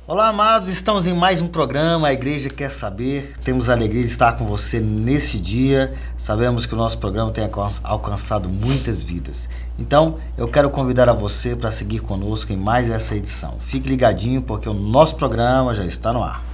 Olá, amados, estamos em mais um programa, a Igreja Quer Saber. Temos a alegria de estar com você nesse dia. Sabemos que o nosso programa tem alcançado muitas vidas. Então, eu quero convidar a você para seguir conosco em mais essa edição. Fique ligadinho porque o nosso programa já está no ar.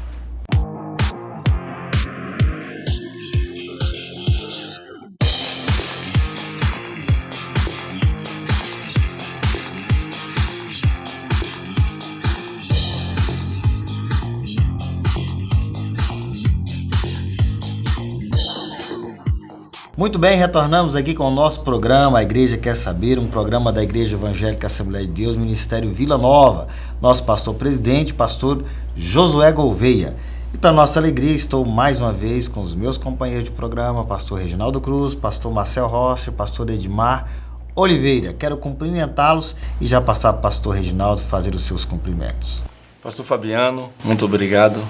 Muito bem, retornamos aqui com o nosso programa A Igreja Quer Saber, um programa da Igreja Evangélica Assembleia de Deus, Ministério Vila Nova. Nosso pastor-presidente, pastor Josué Gouveia. E para nossa alegria, estou mais uma vez com os meus companheiros de programa, pastor Reginaldo Cruz, pastor Marcel Rocha, pastor Edmar Oliveira. Quero cumprimentá-los e já passar para o pastor Reginaldo fazer os seus cumprimentos. Pastor Fabiano, muito obrigado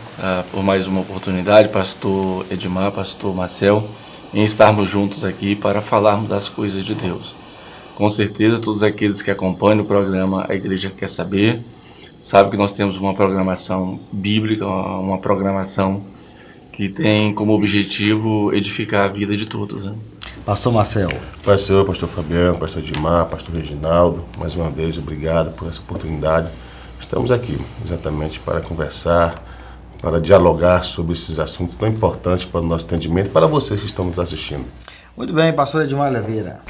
por mais uma oportunidade, pastor Edmar, pastor Marcel, em estarmos juntos aqui para falarmos das coisas de Deus. Com certeza, todos aqueles que acompanham o programa A Igreja Quer Saber, sabem que nós temos uma programação bíblica, uma programação que tem como objetivo edificar a vida de todos, né? Pastor Marcel. Pastor Fabiano, pastor Edmar, pastor Reginaldo, mais uma vez, obrigado por essa oportunidade. Estamos aqui exatamente para conversar, para dialogar sobre esses assuntos tão importantes para o nosso entendimento e para vocês que estão nos assistindo. Muito bem, pastor Edmar Oliveira.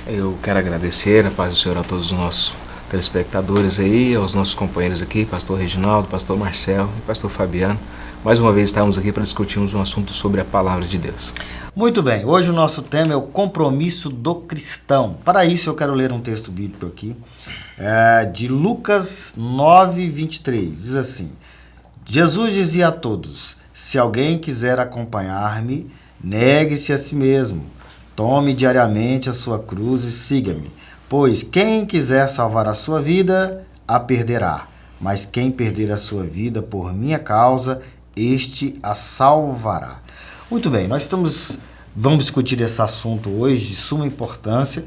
Eu quero agradecer a paz do Senhor a todos os nossos telespectadores aí, aos nossos companheiros aqui, pastor Reginaldo, pastor Marcel e pastor Fabiano. Mais uma vez estamos aqui para discutirmos um assunto sobre a palavra de Deus. Muito bem, hoje o nosso tema é o compromisso do cristão. Para isso eu quero ler um texto bíblico aqui, de Lucas 9:23, diz assim: Jesus dizia a todos: se alguém quiser acompanhar-me, negue-se a si mesmo, tome diariamente a sua cruz e siga-me. Pois quem quiser salvar a sua vida, a perderá. Mas quem perder a sua vida por minha causa, este a salvará. Muito bem, vamos discutir esse assunto hoje de suma importância.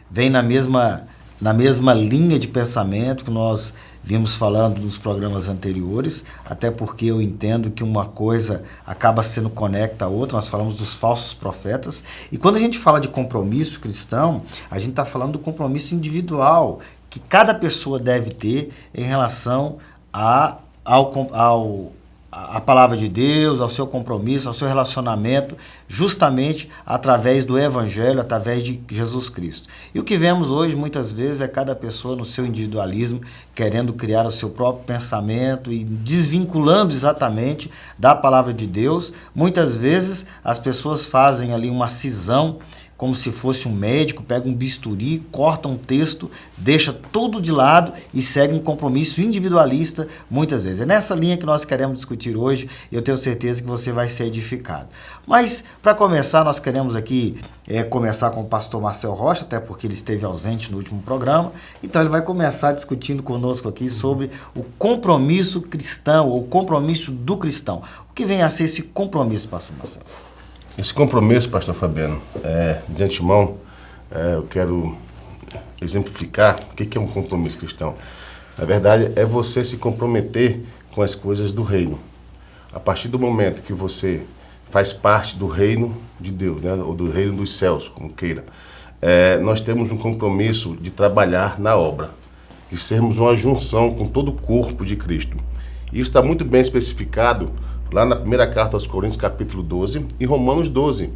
Vem na mesma linha de pensamento que nós vimos falando nos programas anteriores, até porque eu entendo que uma coisa acaba sendo conecta à outra. Nós falamos dos falsos profetas, e quando a gente fala de compromisso cristão, a gente está falando do compromisso individual que cada pessoa deve ter em relação à palavra de Deus, ao seu compromisso, ao seu relacionamento, justamente através do Evangelho, através de Jesus Cristo. E o que vemos hoje, muitas vezes, é cada pessoa no seu individualismo, querendo criar o seu próprio pensamento e desvinculando exatamente da palavra de Deus. Muitas vezes, as pessoas fazem ali uma cisão, como se fosse um médico, pega um bisturi, corta um texto, deixa tudo de lado e segue um compromisso individualista, muitas vezes. É nessa linha que nós queremos discutir hoje, e eu tenho certeza que você vai ser edificado. Mas, para começar, nós queremos aqui começar com o pastor Marcel Rocha, até porque ele esteve ausente no último programa, então ele vai começar discutindo conosco aqui sobre o compromisso cristão, ou compromisso do cristão. O que vem a ser esse compromisso, pastor Marcel? Esse compromisso, pastor Fabiano, de antemão, eu quero exemplificar o que é um compromisso cristão. Na verdade, é você se comprometer com as coisas do reino. A partir do momento que você faz parte do reino de Deus, né, ou do reino dos céus, como queira, nós temos um compromisso de trabalhar na obra, de sermos uma junção com todo o corpo de Cristo. Isso está muito bem especificado lá na primeira carta aos Coríntios, capítulo 12, e Romanos 12,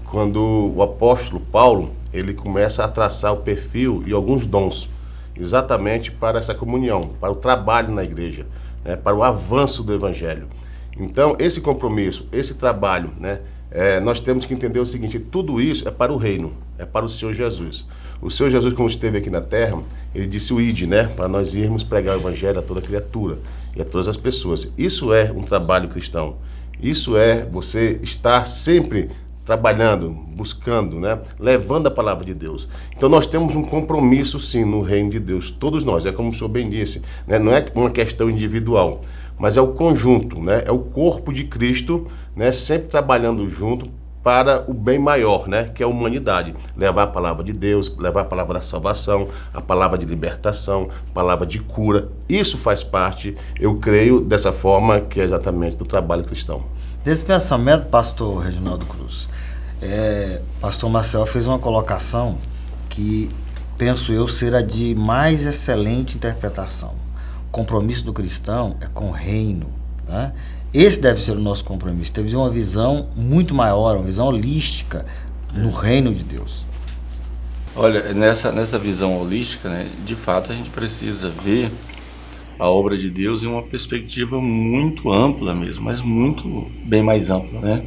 quando o apóstolo Paulo, ele começa a traçar o perfil e alguns dons, exatamente para essa comunhão, para o trabalho na igreja, né, para o avanço do evangelho. Então, esse compromisso, esse trabalho, né, nós temos que entender o seguinte: tudo isso é para o reino, é para o Senhor Jesus. O Senhor Jesus, quando esteve aqui na terra, ele disse o ide, né, para nós irmos pregar o evangelho a toda criatura e a todas as pessoas. Isso é um trabalho cristão. Isso é você estar sempre trabalhando, buscando, né, levando a palavra de Deus. Então nós temos um compromisso sim no reino de Deus, todos nós, é como o senhor bem disse, né, não é uma questão individual, mas é o conjunto, né, é o corpo de Cristo, né, sempre trabalhando junto para o bem maior, né? Que é a humanidade. Levar a palavra de Deus, levar a palavra da salvação, a palavra de libertação, a palavra de cura. Isso faz parte, eu creio, dessa forma que é exatamente do trabalho cristão. Desse pensamento, pastor Reginaldo Cruz, pastor Marcel fez uma colocação que penso eu ser a de mais excelente interpretação. O compromisso do cristão é com o reino, né? Esse deve ser o nosso compromisso. Temos uma visão muito maior, uma visão holística no reino de Deus. Olha, nessa visão holística, né, de fato a gente precisa ver a obra de Deus em uma perspectiva muito ampla mesmo, mas muito bem mais ampla, né?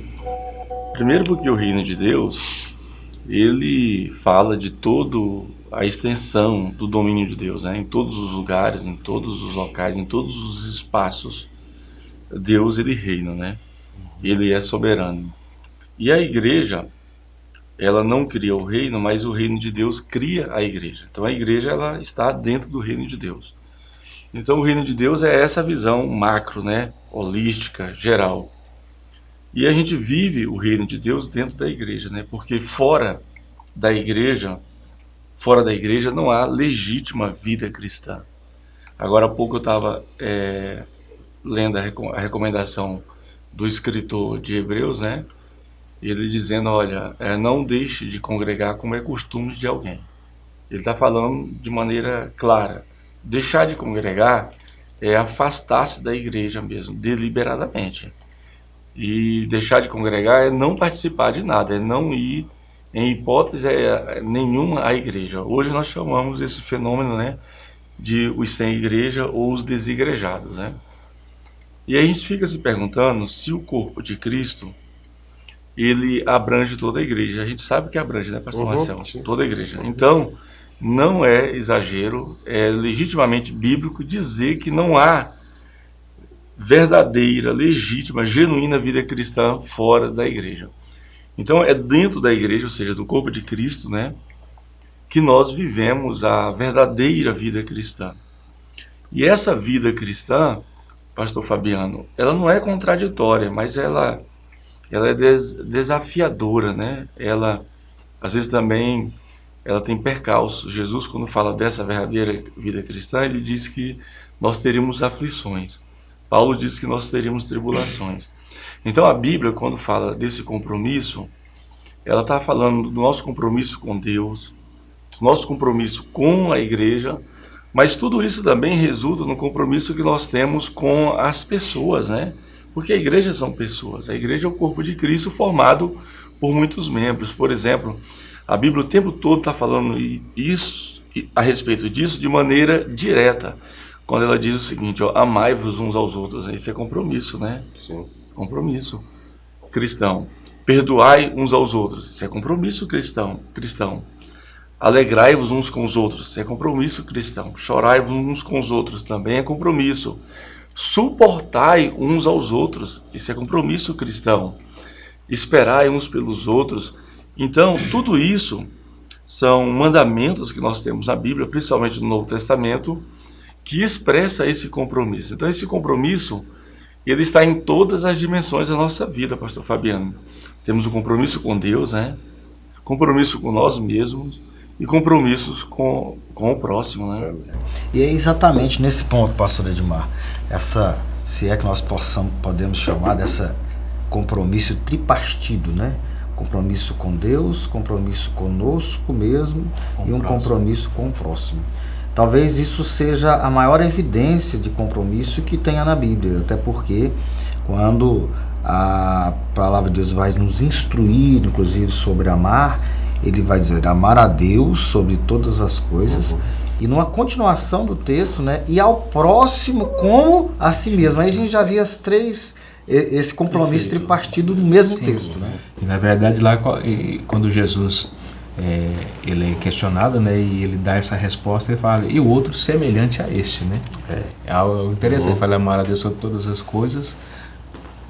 Primeiro porque o reino de Deus, ele fala de toda a extensão do domínio de Deus, né? Em todos os lugares, em todos os locais, em todos os espaços, Deus, ele reina, né? Ele é soberano. E a igreja, ela não cria o reino, mas o reino de Deus cria a igreja. Então a igreja, ela está dentro do reino de Deus. Então o reino de Deus é essa visão macro, né? Holística, geral. E a gente vive o reino de Deus dentro da igreja, né? Porque fora da igreja não há legítima vida cristã. Agora há pouco eu estava lendo a recomendação do escritor de Hebreus, né? Ele dizendo, olha, não deixe de congregar como é costume de alguém. Ele está falando de maneira clara. Deixar de congregar é afastar-se da igreja mesmo, deliberadamente. E deixar de congregar é não participar de nada, é não ir, em hipótese nenhuma, à igreja. Hoje nós chamamos esse fenômeno, né, de os sem igreja ou os desigrejados, né? E aí a gente fica se perguntando se o corpo de Cristo, ele abrange toda a igreja. A gente sabe que abrange, né, pastor Marcel? Sim. Toda a igreja. Então, não é exagero, é legitimamente bíblico dizer que não há verdadeira, legítima, genuína vida cristã fora da igreja. Então é dentro da igreja, ou seja, do corpo de Cristo, né, que nós vivemos a verdadeira vida cristã. E essa vida cristã, pastor Fabiano, ela não é contraditória, mas ela é desafiadora, né? Ela, às vezes também, ela tem percalços. Jesus, quando fala dessa verdadeira vida cristã, ele diz que nós teríamos aflições. Paulo diz que nós teríamos tribulações. Então a Bíblia, quando fala desse compromisso, ela está falando do nosso compromisso com Deus, do nosso compromisso com a igreja, mas tudo isso também resulta no compromisso que nós temos com as pessoas, né? Porque a igreja são pessoas, a igreja é o corpo de Cristo formado por muitos membros. Por exemplo, a Bíblia o tempo todo está falando isso, a respeito disso de maneira direta. Quando ela diz o seguinte, ó, amai-vos uns aos outros, isso é compromisso, né? Sim. Compromisso cristão. Perdoai uns aos outros, isso é compromisso cristão. Alegrai-vos uns com os outros, isso é compromisso cristão. Chorai-vos uns com os outros, também é compromisso. Suportai uns aos outros, isso é compromisso cristão. Esperai uns pelos outros. Então, tudo isso são mandamentos que nós temos na Bíblia, principalmente no Novo Testamento, que expressa esse compromisso. Então esse compromisso, ele está em todas as dimensões da nossa vida, pastor Fabiano. Temos um compromisso com Deus, né? Compromisso com nós mesmos e compromissos com o próximo, né? E é exatamente nesse ponto, pastor Edmar, se é que nós podemos chamar dessa compromisso tripartido, né? Compromisso com Deus, compromisso conosco mesmo e um compromisso com o próximo. Talvez isso seja a maior evidência de compromisso que tenha na Bíblia, até porque quando a palavra de Deus vai nos instruir, inclusive, sobre amar, ele vai dizer amar a Deus sobre todas as coisas, e numa continuação do texto, né, e ao próximo como a si mesmo. Aí a gente já via esse compromisso tripartido no mesmo texto, né? E, na verdade, lá quando Jesus ele é questionado, né, e ele dá essa resposta, ele fala, e o outro semelhante a este, né? É algo interessante, ele fala, amar a Deus sobre todas as coisas,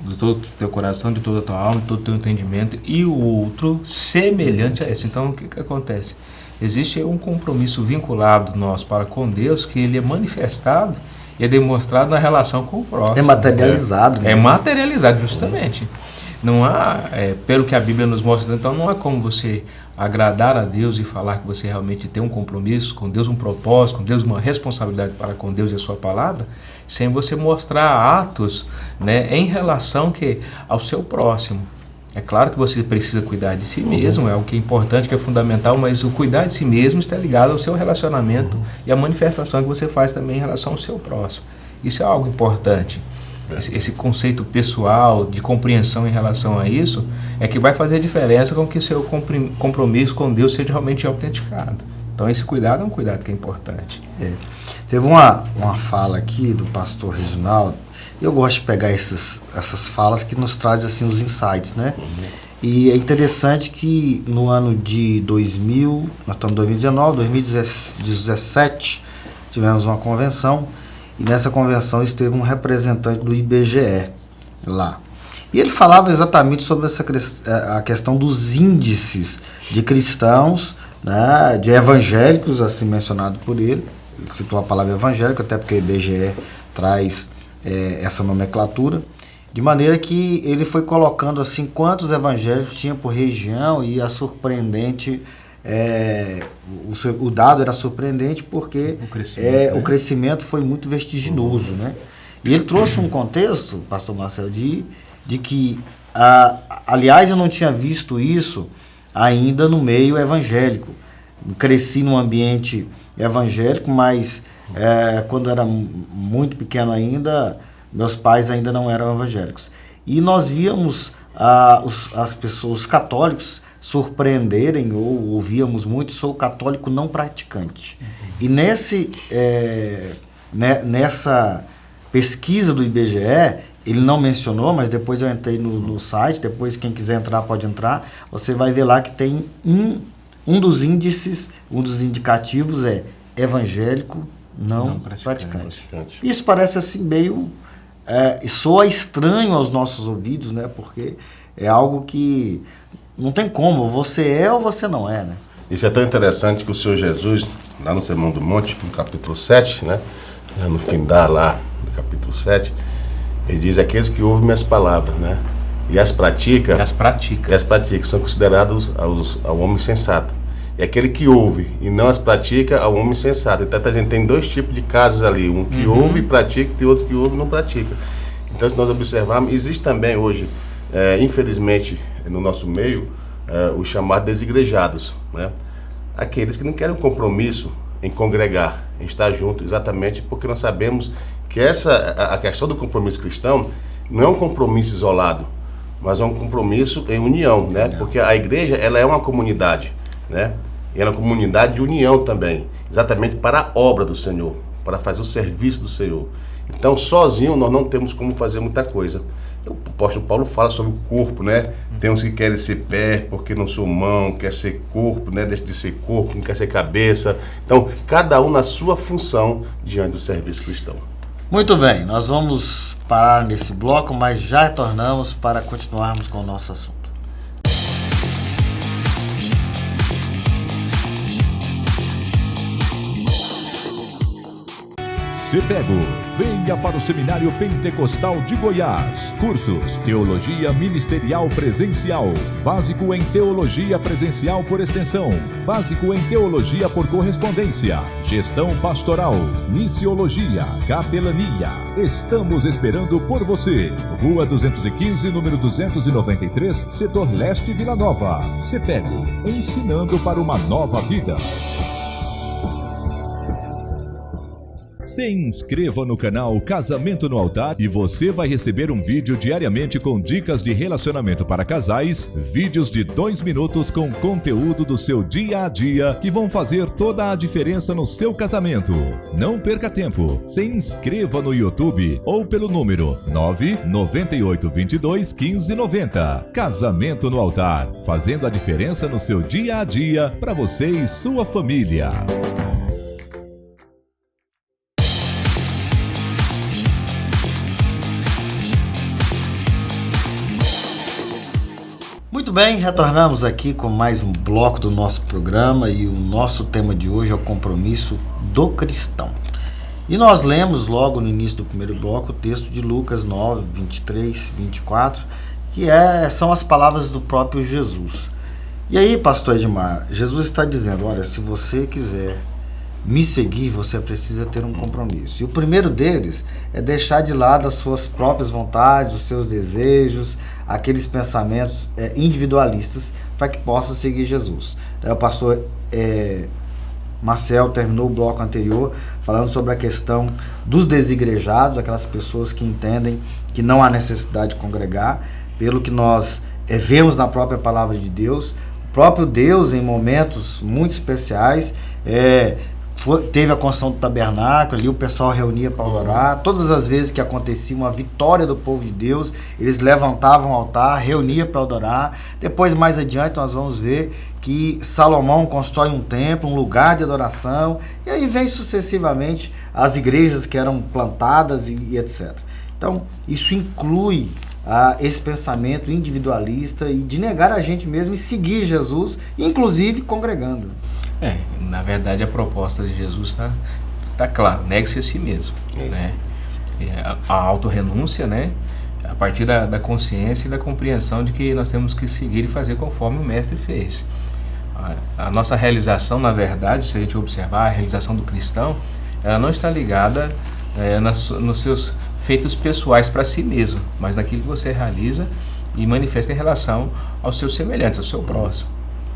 de todo o teu coração, de toda a tua alma, de todo o teu entendimento, e o outro semelhante a esse. Então, o que acontece? Existe um compromisso vinculado nosso para com Deus, que ele é manifestado e é demonstrado na relação com o próximo. É materializado. É materializado, justamente. não há, pelo que a Bíblia nos mostra, então não há como você agradar a Deus e falar que você realmente tem um compromisso com Deus, um propósito com Deus, uma responsabilidade para com Deus e a sua palavra, sem você mostrar atos, né, em relação ao seu próximo. É claro que você precisa cuidar de si mesmo, é o que é importante, que é fundamental, mas o cuidar de si mesmo está ligado ao seu relacionamento e à manifestação que você faz também em relação ao seu próximo. Isso é algo importante. Esse conceito pessoal, de compreensão em relação a isso, é que vai fazer diferença com que o seu compromisso com Deus seja realmente autenticado. Então esse cuidado é um cuidado que é importante. Teve uma fala aqui do pastor Reginaldo. Eu gosto de pegar essas falas que nos trazem assim, os insights, né? E é interessante que no ano de 2000, nós estamos em 2019, 2017, tivemos uma convenção, e nessa convenção esteve um representante do IBGE lá. E ele falava exatamente sobre a questão dos índices de cristãos, né, de evangélicos, assim mencionado por ele. Ele citou a palavra evangélico, até porque o IBGE traz essa nomenclatura, de maneira que ele foi colocando assim quantos evangélicos tinha por região, e a surpreendente, o dado era surpreendente porque o crescimento foi muito vertiginoso, né? E ele trouxe um contexto, pastor Marcelo, de que, aliás, eu não tinha visto isso ainda no meio evangélico. Cresci num ambiente evangélico, mas quando era muito pequeno ainda, meus pais ainda não eram evangélicos. E nós víamos as pessoas, os católicos, surpreenderem, ou ouvíamos muito, sou católico não praticante. E nessa pesquisa do IBGE, ele não mencionou, mas depois eu entrei no site, depois quem quiser entrar pode entrar, você vai ver lá que tem um dos índices, um dos indicativos é evangélico não praticante. Isso parece assim meio... soa estranho aos nossos ouvidos, né? Porque é algo que não tem como, você é ou você não é, né? Isso é tão interessante que o Senhor Jesus, lá no Sermão do Monte, no capítulo 7, né? No findar lá, no capítulo 7, ele diz: aqueles que ouvem minhas palavras, né? E as praticam são considerados ao homem sensato. E aquele que ouve e não as pratica ao homem sensato. Então, tá dizendo, tem dois tipos de casos ali, um que ouve e pratica, e outro que ouve e não pratica. Então, se nós observarmos, existe também hoje, infelizmente, no nosso meio, os chamados desigrejados, né? Aqueles que não querem um compromisso em congregar, em estar junto, exatamente porque nós sabemos que a questão do compromisso cristão não é um compromisso isolado, mas é um compromisso em união, né? Porque a igreja, ela é uma comunidade, né? E ela é uma comunidade de união também, exatamente para a obra do Senhor, para fazer o serviço do Senhor. Então, sozinho nós não temos como fazer muita coisa. O apóstolo Paulo fala sobre o corpo, né? Tem uns que querem ser pé, porque não sou mão, quer ser corpo, né? Deixa de ser corpo, não quer ser cabeça. Então, cada um na sua função diante do serviço cristão. Muito bem, nós vamos parar nesse bloco, mas já retornamos para continuarmos com o nosso assunto. CEPEGO, venha para o Seminário Pentecostal de Goiás. Cursos: Teologia Ministerial Presencial, Básico em Teologia Presencial por Extensão, Básico em Teologia por Correspondência, Gestão Pastoral, Missiologia, Capelania. Estamos esperando por você. Rua 215, número 293, Setor Leste, Vila Nova. CEPEGO, ensinando para uma nova vida. Se inscreva no canal Casamento no Altar e você vai receber um vídeo diariamente com dicas de relacionamento para casais, vídeos de 2 minutos com conteúdo do seu dia a dia que vão fazer toda a diferença no seu casamento. Não perca tempo, se inscreva no YouTube ou pelo número 998221590. Casamento no Altar, fazendo a diferença no seu dia a dia para você e sua família. Muito bem, retornamos aqui com mais um bloco do nosso programa e o nosso tema de hoje é o compromisso do cristão. E nós lemos logo no início do primeiro bloco o texto de Lucas 9, 23, 24, que são as palavras do próprio Jesus. E aí, pastor Edmar, Jesus está dizendo, olha, se você quiser me seguir, você precisa ter um compromisso. E o primeiro deles é deixar de lado as suas próprias vontades, os seus desejos, aqueles pensamentos individualistas, para que possa seguir Jesus. O pastor Marcel terminou o bloco anterior falando sobre a questão dos desigrejados, aquelas pessoas que entendem que não há necessidade de congregar, pelo que nós vemos na própria palavra de Deus. O próprio Deus, em momentos muito especiais, teve a construção do tabernáculo, ali o pessoal reunia para adorar. Todas as vezes que acontecia uma vitória do povo de Deus, eles levantavam o altar, reuniam para adorar. Depois, mais adiante, nós vamos ver que Salomão constrói um templo, um lugar de adoração, e aí vem sucessivamente as igrejas que eram plantadas e etc. Então, isso inclui esse pensamento individualista e de negar a gente mesmo e seguir Jesus, inclusive congregando. Na verdade, a proposta de Jesus tá clara, negue-se a si mesmo, né? A autorrenúncia, né? A partir da consciência e da compreensão de que nós temos que seguir e fazer conforme o Mestre fez. A nossa realização, na verdade, se a gente observar a realização do cristão, ela não está ligada nos seus feitos pessoais para si mesmo, mas naquilo que você realiza e manifesta em relação aos seus semelhantes, ao seu próximo.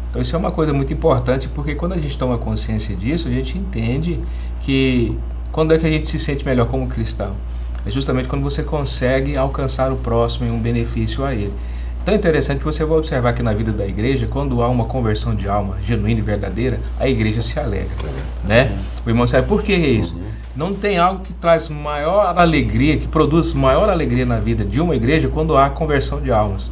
Então isso é uma coisa muito importante, porque quando a gente toma consciência disso, a gente entende que quando é que a gente se sente melhor como cristão? É justamente quando você consegue alcançar o próximo e um benefício a ele. Então é interessante que você vai observar que na vida da igreja, quando há uma conversão de alma genuína e verdadeira, a igreja se alegra, né? O irmão sabe por que é isso? Não tem algo que traz maior alegria, que produz maior alegria na vida de uma igreja quando há conversão de almas.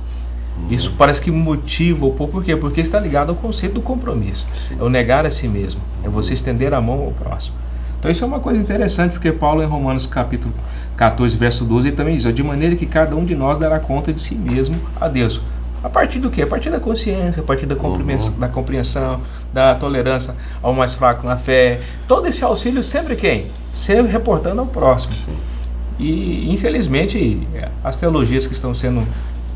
Isso parece que motiva o povo. Por quê? Porque está ligado ao conceito do compromisso. É o negar a si mesmo. É você estender a mão ao próximo. Então isso é uma coisa interessante, porque Paulo em Romanos capítulo 14, verso 12, ele também diz, de maneira que cada um de nós dará conta de si mesmo a Deus. A partir do quê? A partir da consciência, a partir da compreensão, da tolerância ao mais fraco na fé. Todo esse auxílio sempre quem? Sempre reportando ao próximo. E infelizmente as teologias que estão sendo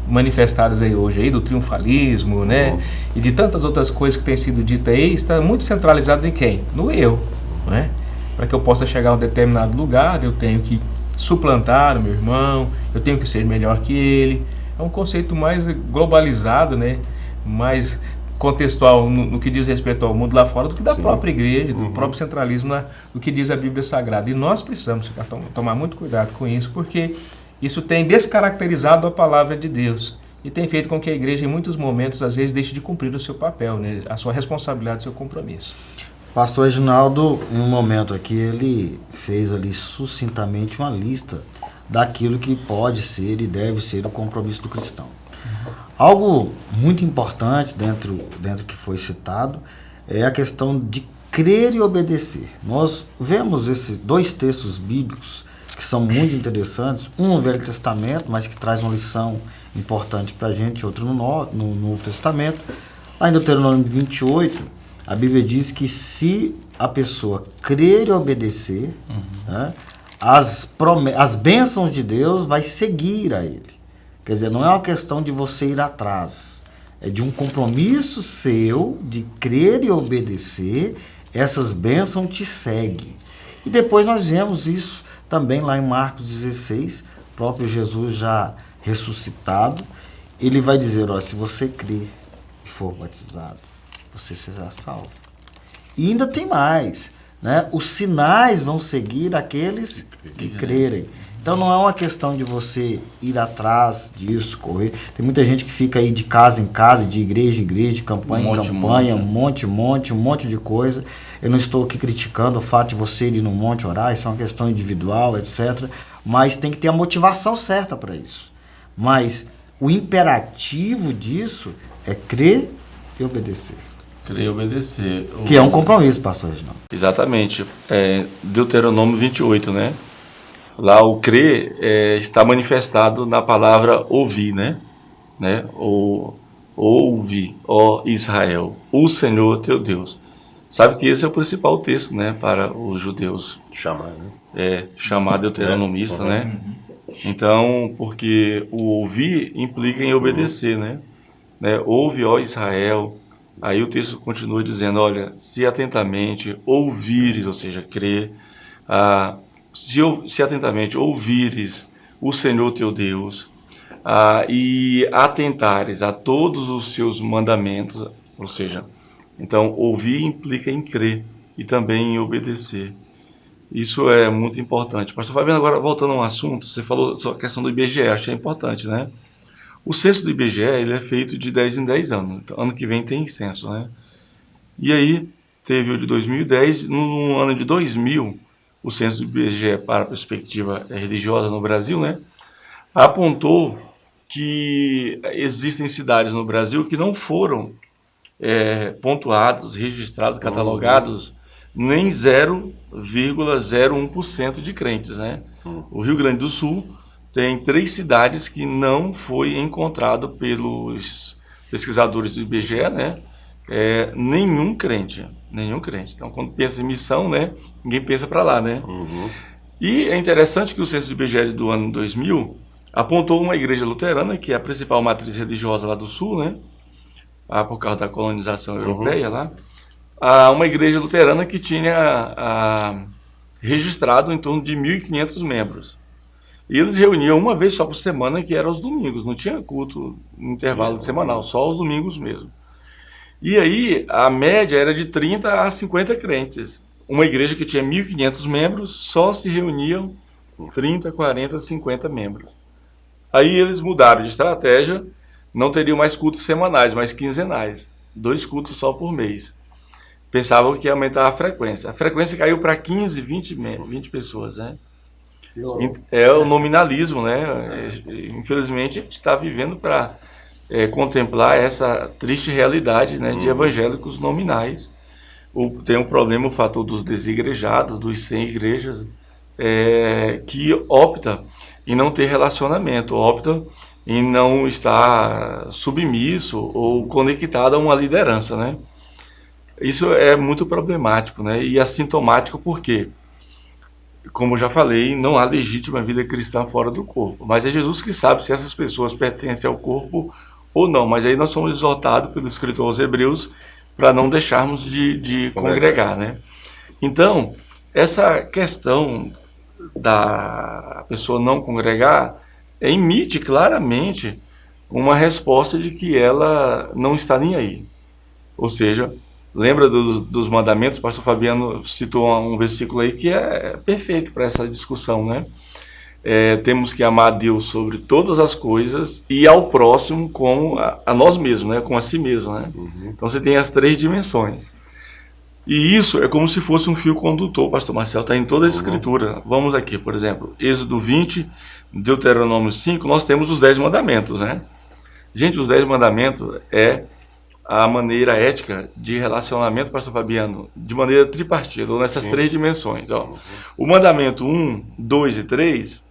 manifestadas aí hoje, aí, do triunfalismo, né? E de tantas outras coisas que têm sido ditas aí, está muito centralizado em quem? No eu, né? Para que eu possa chegar a um determinado lugar, eu tenho que suplantar o meu irmão, eu tenho que ser melhor que ele. É um conceito mais globalizado, né? Mais contextual no que diz respeito ao mundo lá fora do que da própria igreja, do próprio centralismo do que diz a Bíblia Sagrada. E nós precisamos tomar muito cuidado com isso, porque isso tem descaracterizado a palavra de Deus e tem feito com que a igreja, em muitos momentos, às vezes, deixe de cumprir o seu papel, né? A sua responsabilidade, o seu compromisso. Pastor Reginaldo, em um momento aqui, ele fez ali sucintamente uma lista daquilo que pode ser e deve ser o compromisso do cristão. Algo muito importante dentro que foi citado é a questão de crer e obedecer. Nós vemos esses dois textos bíblicos que são muito interessantes, um no Velho Testamento, mas que traz uma lição importante para a gente, outro no Novo Testamento. Lá em Deuteronômio 28, a Bíblia diz que se a pessoa crer e obedecer, né, as bênçãos de Deus vai seguir a ele. Quer dizer, não é uma questão de você ir atrás, é de um compromisso seu de crer e obedecer, essas bênçãos te seguem. E depois nós vemos isso também lá em Marcos 16, o próprio Jesus já ressuscitado, ele vai dizer, se você crer e for batizado, você será salvo. E ainda tem mais, né? Os sinais vão seguir aqueles que crerem. Então não é uma questão de você ir atrás disso, correr. Tem muita gente que fica aí de casa em casa, de igreja em igreja, de campanha em campanha, um monte de coisa. Eu não estou aqui criticando o fato de você ir no monte orar, isso é uma questão individual, etc. Mas tem que ter a motivação certa para isso. Mas o imperativo disso é crer e obedecer. Crer e obedecer. Que é um compromisso, pastor Reginaldo. Exatamente. Deuteronômio 28, né? Lá o crer está manifestado na palavra ouvir, né? Ouve, ó Israel, o Senhor teu Deus. Sabe que esse é o principal texto, né? Para os judeus. Chamar, né? Chamar deuteronomista, né? Então, porque o ouvir implica em obedecer, né? Ouve, ó Israel. Aí o texto continua dizendo, olha, se atentamente ouvires, ou seja, crer, se atentamente ouvires o Senhor teu Deus, e atentares a todos os seus mandamentos, ou seja, então ouvir implica em crer e também em obedecer. Isso é muito importante. Pastor Fabiano, agora voltando a um assunto, você falou sobre a questão do IBGE, achei importante, né? O censo do IBGE, ele é feito de 10 em 10 anos. Então, ano que vem tem censo, né? E aí, teve o de 2010, no ano de 2000, o censo do IBGE para a perspectiva religiosa no Brasil, né? Apontou que existem cidades no Brasil que não foram pontuados, registrados, catalogados, nem 0,01% de crentes, né? O Rio Grande do Sul tem 3 cidades que não foi encontrado pelos pesquisadores do IBGE, né? Nenhum crente. Então, quando pensa em missão, né? Ninguém pensa para lá, né? E é interessante que o censo do IBGE do ano 2000 apontou uma igreja luterana, que é a principal matriz religiosa lá do Sul, né? Por causa da colonização europeia lá. Uma igreja luterana que tinha registrado em torno de 1.500 membros. E eles reuniam uma vez só por semana, que era aos domingos. Não tinha culto no intervalo semanal, só aos domingos mesmo. E aí, a média era de 30 a 50 crentes. Uma igreja que tinha 1.500 membros, só se reuniam 30, 40, 50 membros. Aí eles mudaram de estratégia, não teriam mais cultos semanais, mas quinzenais. 2 cultos só por mês. Pensavam que ia aumentar a frequência. A frequência caiu para 15, 20 pessoas, né? É o nominalismo, né? Infelizmente, a gente está vivendo para contemplar essa triste realidade, né, de evangélicos nominais. Tem um problema, o fator dos desigrejados, dos sem igrejas, que opta em não ter relacionamento, opta em não estar submisso ou conectado a uma liderança, né? Isso é muito problemático, né? E assintomático porque, como já falei, não há legítima vida cristã fora do corpo. Mas é Jesus que sabe se essas pessoas pertencem ao corpo ou não. Mas aí nós somos exortados pelo escritor aos Hebreus para não deixarmos de congregar, né? Então, essa questão da pessoa não congregar emite claramente uma resposta de que ela não está nem aí. Ou seja, lembra dos mandamentos? O pastor Fabiano citou um versículo aí que é perfeito para essa discussão, né? Temos que amar a Deus sobre todas as coisas e ao próximo como a nós mesmos, né? Como a si mesmo, né? Então você tem as 3 dimensões. E isso é como se fosse um fio condutor, pastor Marcelo, está em toda a escritura. Vamos aqui, por exemplo, Êxodo 20, Deuteronômio 5, nós temos os 10 mandamentos, né? Gente, os 10 mandamentos é a maneira ética de relacionamento, pastor Fabiano, de maneira tripartida, ou nessas 3 dimensões. Ó. O mandamento 1, 2 e 3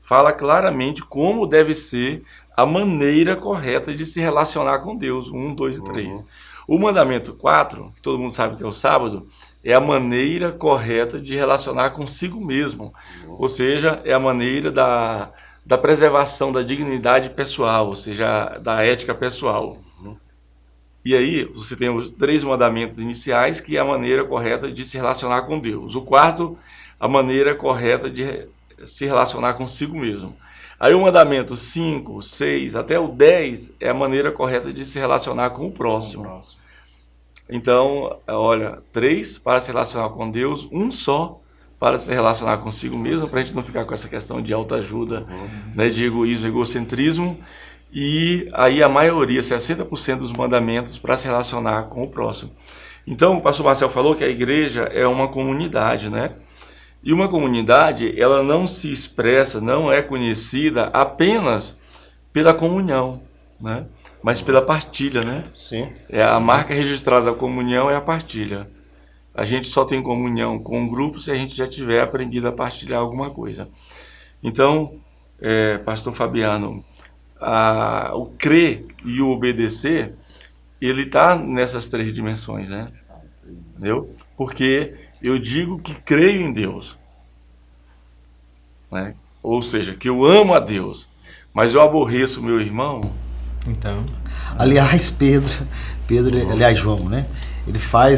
fala claramente como deve ser a maneira correta de se relacionar com Deus, 1, 2 e 3. O mandamento 4, que todo mundo sabe que é o sábado, é a maneira correta de relacionar consigo mesmo, ou seja, é a maneira da preservação da dignidade pessoal, ou seja, da ética pessoal. E aí você tem os 3 mandamentos iniciais, que é a maneira correta de se relacionar com Deus. O 4, a maneira correta de se relacionar consigo mesmo. Aí o mandamento 5, 6, até o 10 é a maneira correta de se relacionar com o próximo. Então, olha, 3 para se relacionar com Deus, 1 só para se relacionar consigo mesmo, para a gente não ficar com essa questão de autoajuda, né, de egoísmo, egocentrismo. E aí a maioria, 60% dos mandamentos para se relacionar com o próximo. Então, o pastor Marcelo falou que a igreja é uma comunidade, né? E uma comunidade, ela não se expressa, não é conhecida apenas pela comunhão, né? Mas pela partilha, né? Sim. A marca registrada da comunhão é a partilha. A gente só tem comunhão com um grupo se a gente já tiver aprendido a partilhar alguma coisa. Então, pastor Fabiano, o crer e o obedecer, ele está nessas 3 dimensões, né? Entendeu? Porque eu digo que creio em Deus, né? ou seja, que eu amo a Deus, mas eu aborreço o meu irmão, Então, Aliás, aliás, João, né? Ele fala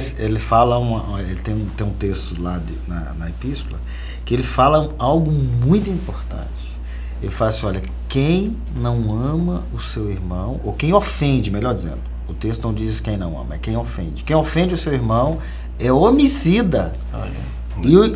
ele tem um texto lá na epístola que ele fala algo muito importante. Ele fala assim, olha, quem não ama o seu irmão, ou quem ofende, melhor dizendo, o texto não diz quem não ama, é quem ofende. Quem ofende o seu irmão é homicida.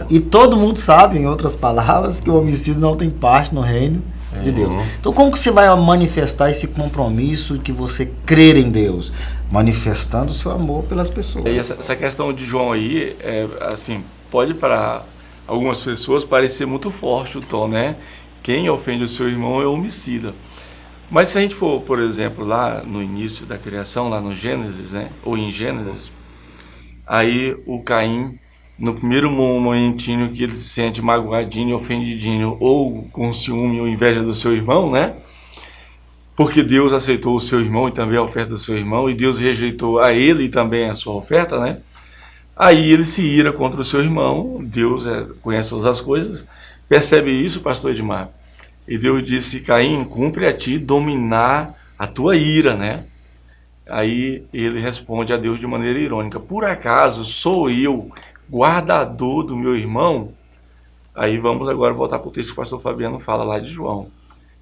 E todo mundo sabe, em outras palavras, que o homicídio não tem parte no reino de Deus. Então, como que você vai manifestar esse compromisso que você crer em Deus? Manifestando o seu amor pelas pessoas. E essa questão de João aí, assim, pode para algumas pessoas parecer muito forte o tom, né? Quem ofende o seu irmão é homicida. Mas se a gente for, por exemplo, lá no início da criação, lá no Gênesis, né? Ou em Gênesis, aí o Caim, no primeiro momentinho que ele se sente magoadinho, ofendidinho, ou com ciúme ou inveja do seu irmão, né? Porque Deus aceitou o seu irmão e também a oferta do seu irmão, e Deus rejeitou a ele e também a sua oferta, né? Aí ele se ira contra o seu irmão, Deus conhece todas as coisas, percebe isso, pastor Edmar? E Deus disse, Caim, cumpre a ti dominar a tua ira, né? Aí ele responde a Deus de maneira irônica, por acaso sou eu guardador do meu irmão? Aí vamos agora voltar para o texto que o pastor Fabiano fala lá de João.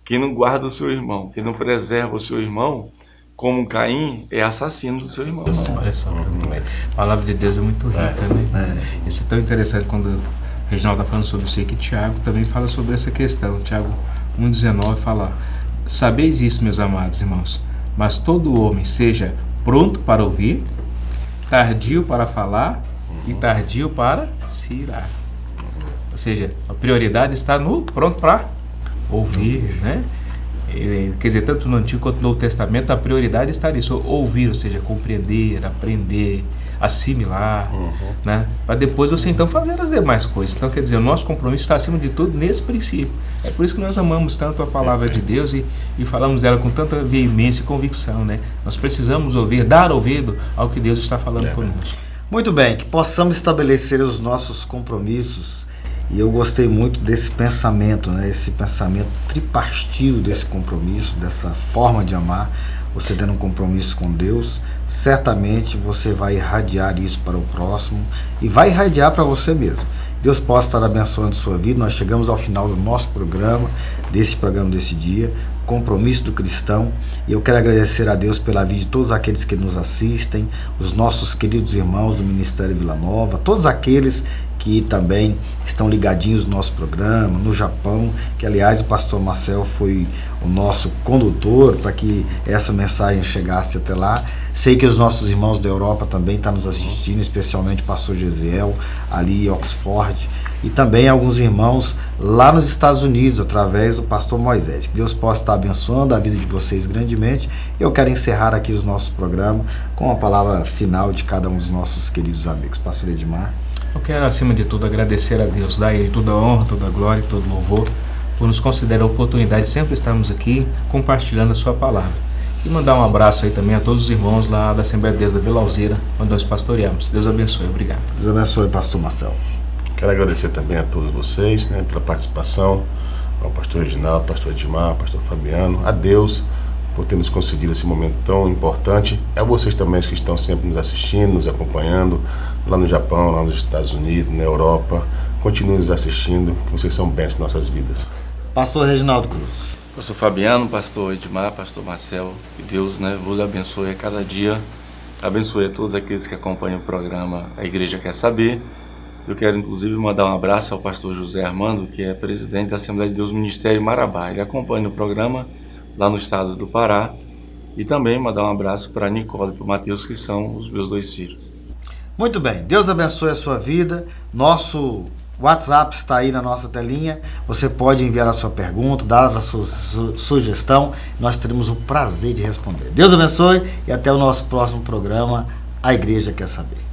Quem não guarda o seu irmão, quem não preserva o seu irmão, como Caim, é assassino do seu irmão. olha só, a palavra de Deus é muito rica, né? Isso é tão interessante quando o Reginaldo está falando sobre isso, que Tiago também fala sobre essa questão. Tiago 1,19 fala, sabeis isso, meus amados irmãos, mas todo homem seja pronto para ouvir, tardio para falar e tardio para se irar. Ou seja, a prioridade está no pronto para ouvir, né? Quer dizer, tanto no Antigo quanto no Novo Testamento, a prioridade está nisso, ouvir, ou seja, compreender, aprender, assimilar, né? Para depois você então fazer as demais coisas. Então, quer dizer, o nosso compromisso está acima de tudo nesse princípio. É por isso que nós amamos tanto a palavra de Deus e falamos dela com tanta veemência e convicção, né? Nós precisamos ouvir, dar ouvido ao que Deus está falando conosco. Muito bem, que possamos estabelecer os nossos compromissos. E eu gostei muito desse pensamento, né? Esse pensamento tripartido desse compromisso, dessa forma de amar. Você tendo um compromisso com Deus, certamente você vai irradiar isso para o próximo e vai irradiar para você mesmo. Deus possa estar abençoando a sua vida. Nós chegamos ao final do nosso programa, desse dia, Compromisso do Cristão. E eu quero agradecer a Deus pela vida de todos aqueles que nos assistem, os nossos queridos irmãos do Ministério Vila Nova, todos aqueles que também estão ligadinhos no nosso programa, no Japão, que aliás o pastor Marcel foi o nosso condutor para que essa mensagem chegasse até lá. Sei que os nossos irmãos da Europa também estão nos assistindo, especialmente o pastor Gesiel, ali em Oxford, e também alguns irmãos lá nos Estados Unidos, através do pastor Moisés. Que Deus possa estar abençoando a vida de vocês grandemente. Eu quero encerrar aqui os nossos programas com a palavra final de cada um dos nossos queridos amigos. Pastor Edmar. Eu quero, acima de tudo, agradecer a Deus, dar a Ele toda a honra, toda a glória e todo o louvor, por nos considerar a oportunidade de sempre estarmos aqui compartilhando a sua palavra. E mandar um abraço aí também a todos os irmãos lá da Assembleia de Deus da Vila Alzira, onde nós pastoreamos. Deus abençoe, obrigado. Deus abençoe, pastor Marcel. Quero agradecer também a todos vocês, né, pela participação, ao pastor Reginaldo, ao pastor Edmar, ao pastor Fabiano, a Deus por ter nos concedido esse momento tão importante, a vocês também que estão sempre nos assistindo, nos acompanhando, lá no Japão, lá nos Estados Unidos, na Europa. Continuem nos assistindo, que vocês são bênçãos em nossas vidas. Pastor Reginaldo Cruz. Pastor Fabiano, pastor Edmar, pastor Marcel, que Deus, né, vos abençoe a cada dia, abençoe a todos aqueles que acompanham o programa A Igreja Quer Saber. Eu quero inclusive mandar um abraço ao pastor José Armando, que é presidente da Assembleia de Deus Ministério Marabá. Ele acompanha o programa lá no estado do Pará, e também mandar um abraço para a Nicole e para o Matheus, que são os meus 2 filhos. Muito bem, Deus abençoe a sua vida. Nosso WhatsApp está aí na nossa telinha. Você pode enviar a sua pergunta, dar a sua sugestão. Nós teremos o prazer de responder. Deus abençoe e até o nosso próximo programa, A Igreja Quer Saber.